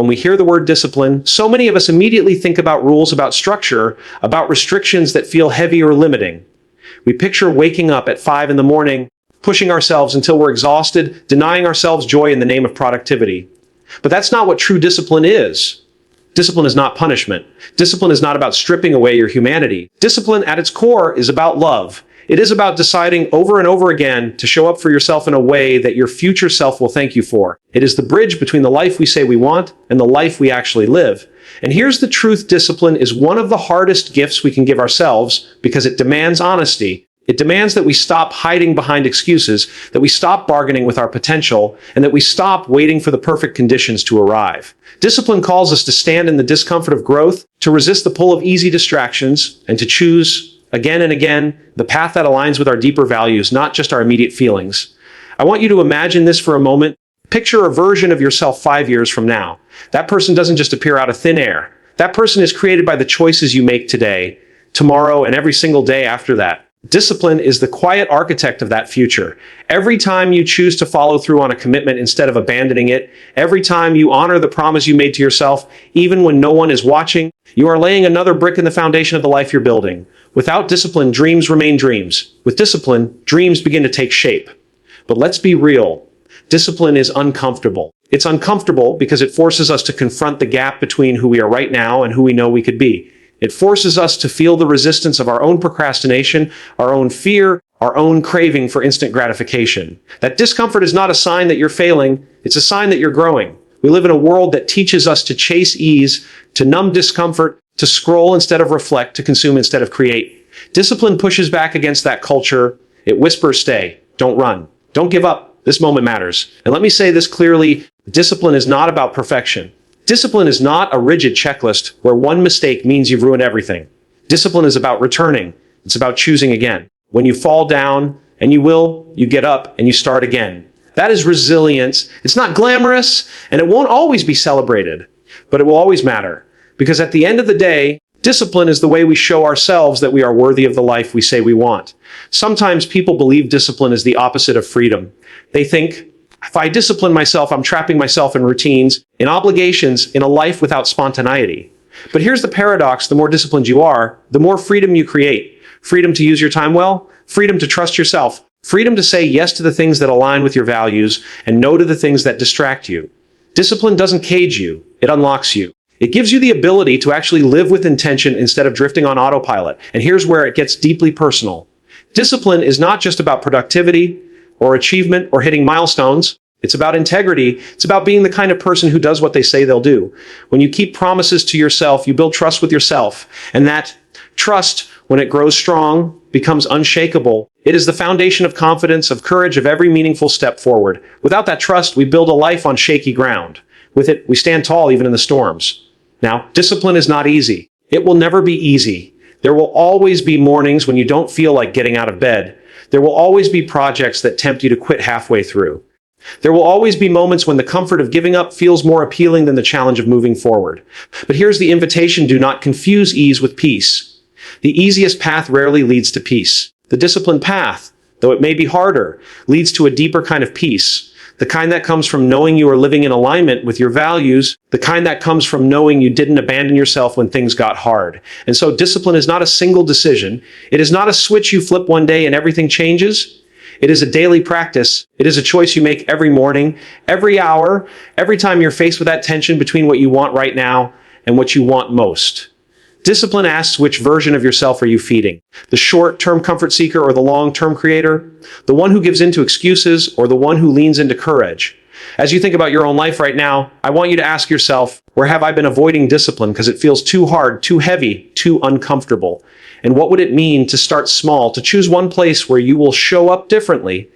When we hear the word discipline, so many of us immediately think about rules, about structure, about restrictions that feel heavy or limiting. We picture waking up at 5 in the morning, pushing ourselves until we're exhausted, denying ourselves joy in the name of productivity. But that's not what true discipline is. Discipline is not punishment. Discipline is not about stripping away your humanity. Discipline at its core is about love. It is about deciding over and over again to show up for yourself in a way that your future self will thank you for. It is the bridge between the life we say we want and the life we actually live. And here's the truth: discipline is one of the hardest gifts we can give ourselves because it demands honesty. It demands that we stop hiding behind excuses, that we stop bargaining with our potential, and that we stop waiting for the perfect conditions to arrive. Discipline calls us to stand in the discomfort of growth, to resist the pull of easy distractions, and to choose, again and again, the path that aligns with our deeper values, not just our immediate feelings. I want you to imagine this for a moment. Picture a version of yourself 5 years from now. That person doesn't just appear out of thin air. That person is created by the choices you make today, tomorrow, and every single day after that. Discipline is the quiet architect of that future. Every time you choose to follow through on a commitment instead of abandoning it, every time you honor the promise you made to yourself, even when no one is watching, you are laying another brick in the foundation of the life you're building. Without discipline, dreams remain dreams. With discipline, dreams begin to take shape. But let's be real. Discipline is uncomfortable. It's uncomfortable because it forces us to confront the gap between who we are right now and who we know we could be. It forces us to feel the resistance of our own procrastination, our own fear, our own craving for instant gratification. That discomfort is not a sign that you're failing, it's a sign that you're growing. We live in a world that teaches us to chase ease, to numb discomfort, to scroll instead of reflect, to consume instead of create. Discipline pushes back against that culture. It whispers, stay, don't run, don't give up, this moment matters. And let me say this clearly, discipline is not about perfection. Discipline is not a rigid checklist where one mistake means you've ruined everything. Discipline is about returning. It's about choosing again. When you fall down, and you will, you get up and you start again. That is resilience. It's not glamorous, and it won't always be celebrated, but it will always matter. Because at the end of the day, discipline is the way we show ourselves that we are worthy of the life we say we want. Sometimes people believe discipline is the opposite of freedom. They think, if I discipline myself, I'm trapping myself in routines, in obligations, in a life without spontaneity. But here's the paradox: the more disciplined you are, the more freedom you create. Freedom to use your time well, freedom to trust yourself, freedom to say yes to the things that align with your values and no to the things that distract you. Discipline doesn't cage you, it unlocks you. It gives you the ability to actually live with intention instead of drifting on autopilot. And here's where it gets deeply personal. Discipline is not just about productivity or achievement or hitting milestones. It's about integrity. It's about being the kind of person who does what they say they'll do. When you keep promises to yourself, you build trust with yourself. And that trust, when it grows strong, becomes unshakable. It is the foundation of confidence, of courage, of every meaningful step forward. Without that trust, we build a life on shaky ground. With it, we stand tall even in the storms. Now, discipline is not easy. It will never be easy. There will always be mornings when you don't feel like getting out of bed. There will always be projects that tempt you to quit halfway through. There will always be moments when the comfort of giving up feels more appealing than the challenge of moving forward. But here's the invitation: do not confuse ease with peace. The easiest path rarely leads to peace. The disciplined path, though it may be harder, leads to a deeper kind of peace. The kind that comes from knowing you are living in alignment with your values, the kind that comes from knowing you didn't abandon yourself when things got hard. And so discipline is not a single decision. It is not a switch you flip one day and everything changes. It is a daily practice. It is a choice you make every morning, every hour, every time you're faced with that tension between what you want right now and what you want most. Discipline asks, which version of yourself are you feeding? The short-term comfort seeker or the long-term creator? The one who gives in to excuses or the one who leans into courage? As you think about your own life right now, I want you to ask yourself, where have I been avoiding discipline because it feels too hard, too heavy, too uncomfortable? And what would it mean to start small, to choose one place where you will show up differently?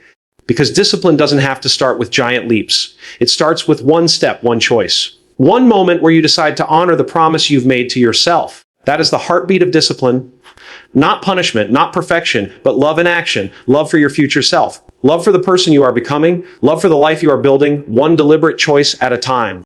Because discipline doesn't have to start with giant leaps. It starts with one step, one choice. One moment where you decide to honor the promise you've made to yourself. That is the heartbeat of discipline. Not punishment, not perfection, but love in action. Love for your future self. Love for the person you are becoming. Love for the life you are building, one deliberate choice at a time.